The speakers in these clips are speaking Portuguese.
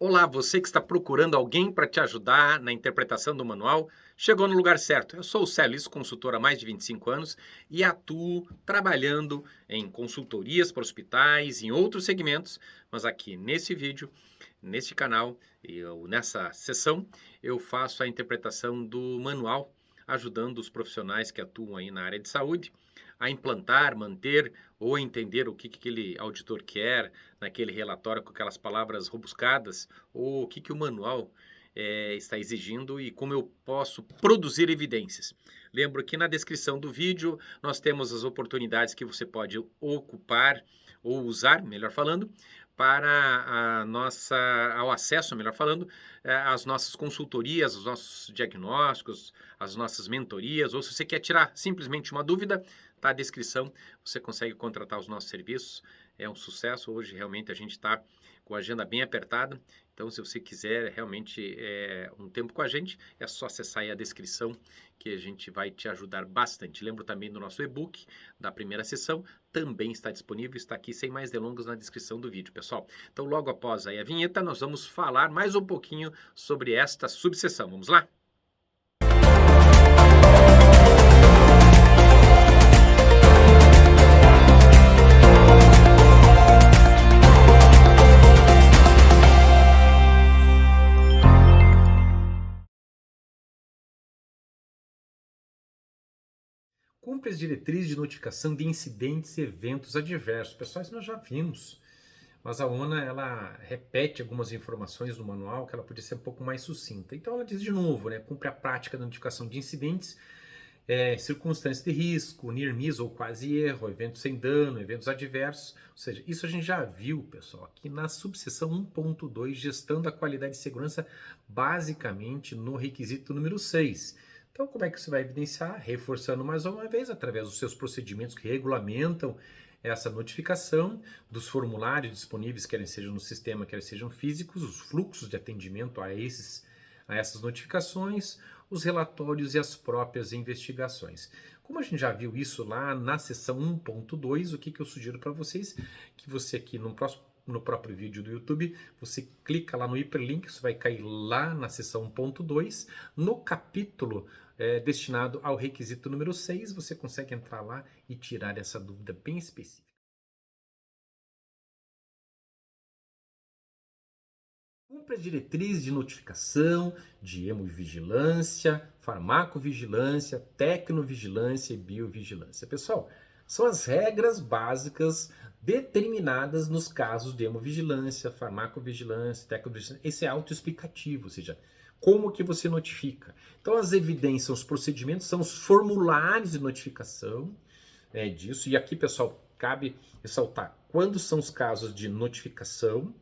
Olá, você que está procurando alguém para te ajudar na interpretação do manual, chegou no lugar certo. Eu sou o Celis, consultor há mais de 25 anos e atuo trabalhando em consultorias para hospitais, em outros segmentos, mas aqui nesse vídeo, nesse canal, nessa sessão, eu faço a interpretação do manual, ajudando os profissionais que atuam aí na área de saúde a implantar, manter ou entender o que aquele auditor quer naquele relatório com aquelas palavras rebuscadas ou o que o manual está exigindo e como eu posso produzir evidências. Lembro que na descrição do vídeo nós temos as oportunidades que você pode ocupar ou usar, melhor falando, para ao acesso, melhor falando, às nossas consultorias, aos nossos diagnósticos, às nossas mentorias, ou se você quer tirar simplesmente uma dúvida, tá a descrição, você consegue contratar os nossos serviços. É um sucesso. Hoje realmente a gente está com a agenda bem apertada. Então, se você quiser realmente um tempo com a gente, é só acessar aí a descrição que a gente vai te ajudar bastante. Lembro também do nosso e-book da primeira sessão, também está disponível, está aqui sem mais delongas na descrição do vídeo, pessoal. Então, logo após aí a vinheta, nós vamos falar mais um pouquinho sobre esta subseção. Vamos lá? Cumpre as diretrizes de notificação de incidentes e eventos adversos. Pessoal, isso nós já vimos. Mas a ONA, ela repete algumas informações no manual que ela podia ser um pouco mais sucinta. Então ela diz de novo, né, cumpre a prática da notificação de incidentes, circunstâncias de risco, near miss ou quase erro, eventos sem dano, eventos adversos. Ou seja, isso a gente já viu, pessoal, aqui na subseção 1.2, gestão da qualidade e segurança, basicamente no requisito número 6. Então, como é que você vai evidenciar? Reforçando mais uma vez, através dos seus procedimentos que regulamentam essa notificação, dos formulários disponíveis, quer sejam no sistema, quer sejam físicos, os fluxos de atendimento a essas notificações, os relatórios e as próprias investigações. Como a gente já viu isso lá na seção 1.2, o que eu sugiro para vocês? Que você aqui no próprio vídeo do YouTube, você clica lá no hiperlink, isso vai cair lá na seção 1.2, no capítulo destinado ao requisito número 6, você consegue entrar lá e tirar essa dúvida bem específica. Cumpre as diretrizes de notificação, de hemovigilância, farmacovigilância, tecnovigilância e biovigilância. Pessoal, são as regras básicas determinadas nos casos de hemovigilância, farmacovigilância, tecnovigilância. Esse é autoexplicativo, ou seja, como que você notifica. Então as evidências, os procedimentos são os formulários de notificação disso. E aqui, pessoal, cabe ressaltar quando são os casos de notificação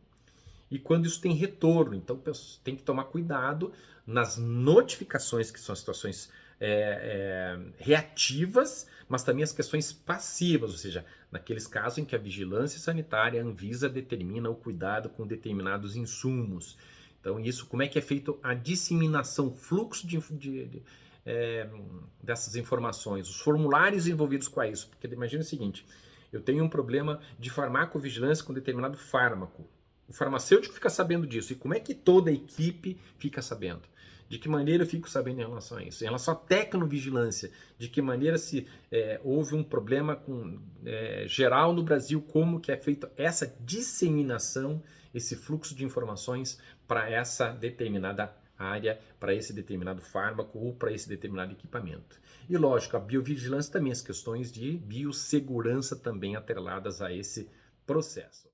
e quando isso tem retorno. Então tem que tomar cuidado nas notificações, que são as situações reativas, mas também as questões passivas, ou seja, naqueles casos em que a vigilância sanitária, a Anvisa, determina o cuidado com determinados insumos. Então isso, como é que é feito a disseminação, fluxo dessas informações, os formulários envolvidos com isso. Porque imagina o seguinte, eu tenho um problema de farmacovigilância com determinado fármaco. O farmacêutico fica sabendo disso. E como é que toda a equipe fica sabendo? De que maneira eu fico sabendo em relação a isso? Em relação à tecnovigilância, de que maneira se houve um problema geral no Brasil, como que é feita essa disseminação, esse fluxo de informações para essa determinada área, para esse determinado fármaco ou para esse determinado equipamento. E lógico, a biovigilância também, as questões de biossegurança também atreladas a esse processo.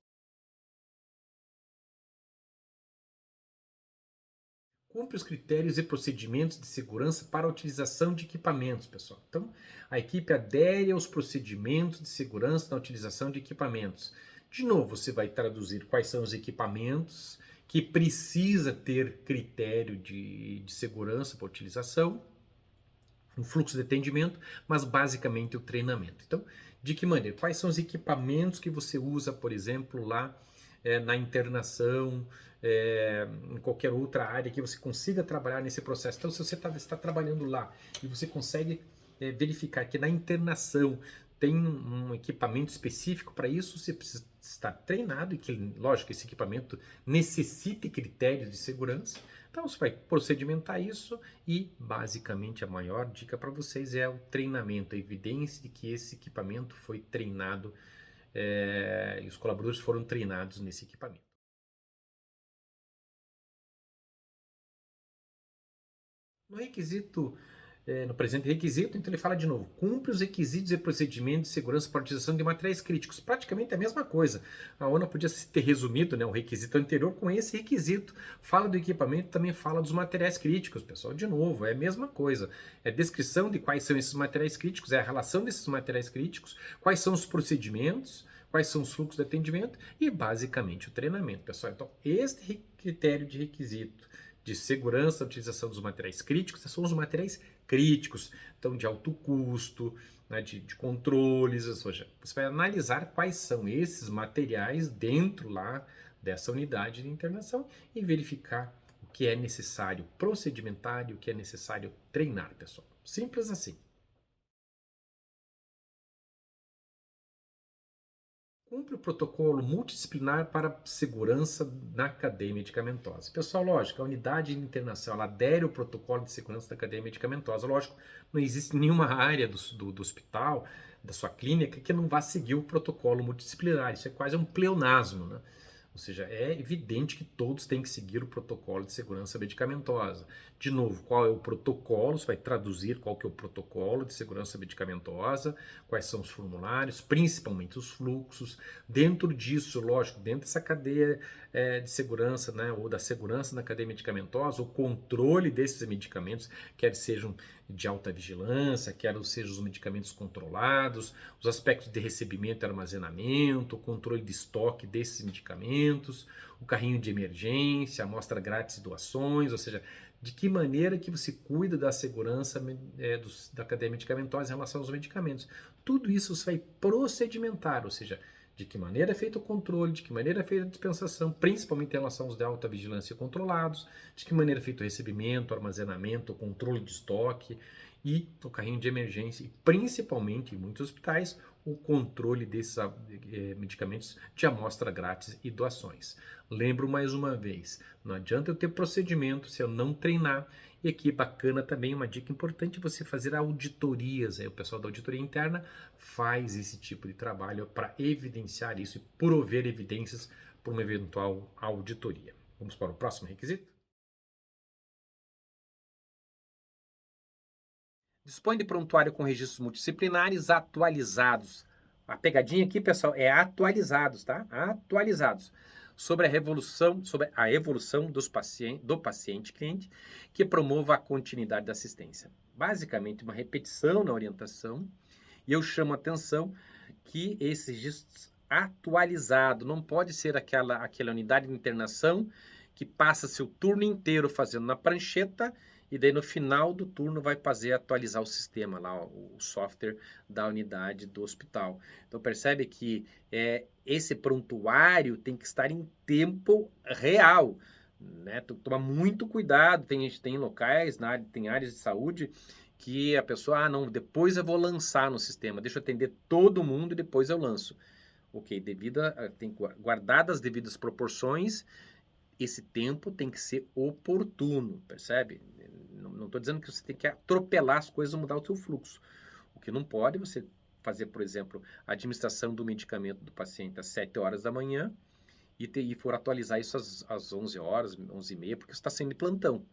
Cumpre os critérios e procedimentos de segurança para a utilização de equipamentos, pessoal. Então, a equipe adere aos procedimentos de segurança na utilização de equipamentos. De novo, você vai traduzir quais são os equipamentos que precisa ter critério de segurança para utilização, um fluxo de atendimento, mas basicamente o treinamento. Então, de que maneira? Quais são os equipamentos que você usa, por exemplo, lá na internação, em qualquer outra área que você consiga trabalhar nesse processo. Então, se você está trabalhando lá e você consegue verificar que na internação tem um equipamento específico para isso, você precisa estar treinado e que, lógico, esse equipamento necessite critérios de segurança. Então você vai procedimentar isso e basicamente a maior dica para vocês é o treinamento, a evidência de que esse equipamento foi treinado e os colaboradores foram treinados nesse equipamento. No requisito, no presente requisito, então ele fala de novo, cumpre os requisitos e procedimentos de segurança para a utilização de materiais críticos. Praticamente a mesma coisa. A ONU podia ter resumido, né, o requisito anterior com esse requisito. Fala do equipamento, também fala dos materiais críticos, pessoal. De novo, é a mesma coisa. É descrição de quais são esses materiais críticos, é a relação desses materiais críticos, quais são os procedimentos, quais são os fluxos de atendimento e basicamente o treinamento, pessoal. Então, este critério de requisito de segurança da utilização dos materiais críticos são os materiais críticos, então de alto custo, né, de controles, ou seja, você vai analisar quais são esses materiais dentro lá dessa unidade de internação e verificar o que é necessário procedimentar e o que é necessário treinar, pessoal. Simples assim. Cumpre o protocolo multidisciplinar para segurança na cadeia medicamentosa. Pessoal, lógico, a unidade de internação ela adere ao protocolo de segurança da cadeia medicamentosa. Lógico, não existe nenhuma área do hospital, da sua clínica, que não vá seguir o protocolo multidisciplinar. Isso é quase um pleonasmo, né? Ou seja, é evidente que todos têm que seguir o protocolo de segurança medicamentosa. De novo, qual é o protocolo? Você vai traduzir qual que é o protocolo de segurança medicamentosa, quais são os formulários, principalmente os fluxos. Dentro disso, lógico, dentro dessa cadeia de segurança, né, ou da segurança na cadeia medicamentosa, o controle desses medicamentos, quer sejam de alta vigilância, quer sejam os medicamentos controlados, os aspectos de recebimento e armazenamento, o controle de estoque desses medicamentos, o carrinho de emergência, a amostra grátis e doações, ou seja, de que maneira que você cuida da segurança da cadeia medicamentosa em relação aos medicamentos. Tudo isso você vai procedimentar, ou seja, de que maneira é feito o controle, de que maneira é feita a dispensação, principalmente em relação aos de alta vigilância controlados, de que maneira é feito o recebimento, o armazenamento, o controle de estoque e o carrinho de emergência e principalmente em muitos hospitais o controle desses medicamentos de amostra grátis e doações. Lembro mais uma vez, não adianta eu ter procedimento se eu não treinar. E aqui bacana também, uma dica importante, você fazer auditorias. Aí o pessoal da auditoria interna faz esse tipo de trabalho para evidenciar isso e prover evidências para uma eventual auditoria. Vamos para o próximo requisito? Dispõe de prontuário com registros multidisciplinares atualizados. A pegadinha aqui, pessoal, é atualizados, tá? Atualizados. Sobre a evolução do paciente cliente, que promova a continuidade da assistência. Basicamente, uma repetição na orientação, e eu chamo a atenção que esse registro atualizado não pode ser aquela unidade de internação que passa-se o turno inteiro fazendo na prancheta e daí no final do turno vai fazer atualizar o sistema lá, o software da unidade do hospital. Então percebe que esse prontuário tem que estar em tempo real, né? Tomar muito cuidado, tem locais, tem áreas de saúde que a pessoa, não, depois eu vou lançar no sistema, deixa eu atender todo mundo e depois eu lanço. Ok, tem guardadas as devidas proporções, esse tempo tem que ser oportuno, percebe? Não estou dizendo que você tem que atropelar as coisas ou mudar o seu fluxo. O que não pode é você fazer, por exemplo, a administração do medicamento do paciente às 7 horas da manhã e for atualizar isso às 11 horas, 11h30, porque você está sendo de plantão.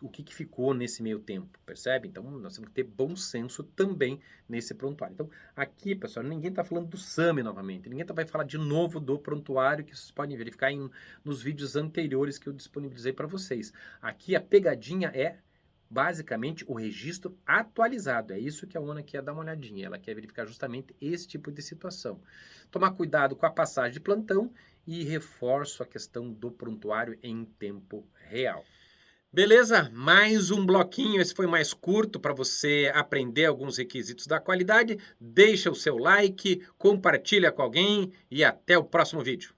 O que ficou nesse meio tempo, percebe? Então, nós temos que ter bom senso também nesse prontuário. Então, aqui, pessoal, ninguém está falando do SAMI novamente, ninguém vai falar de novo do prontuário, que vocês podem verificar nos vídeos anteriores que eu disponibilizei para vocês. Aqui, a pegadinha é, basicamente, o registro atualizado. É isso que a ONA quer dar uma olhadinha, ela quer verificar justamente esse tipo de situação. Tomar cuidado com a passagem de plantão e reforço a questão do prontuário em tempo real. Beleza? Mais um bloquinho, esse foi mais curto para você aprender alguns requisitos da qualidade. Deixa o seu like, compartilha com alguém e até o próximo vídeo.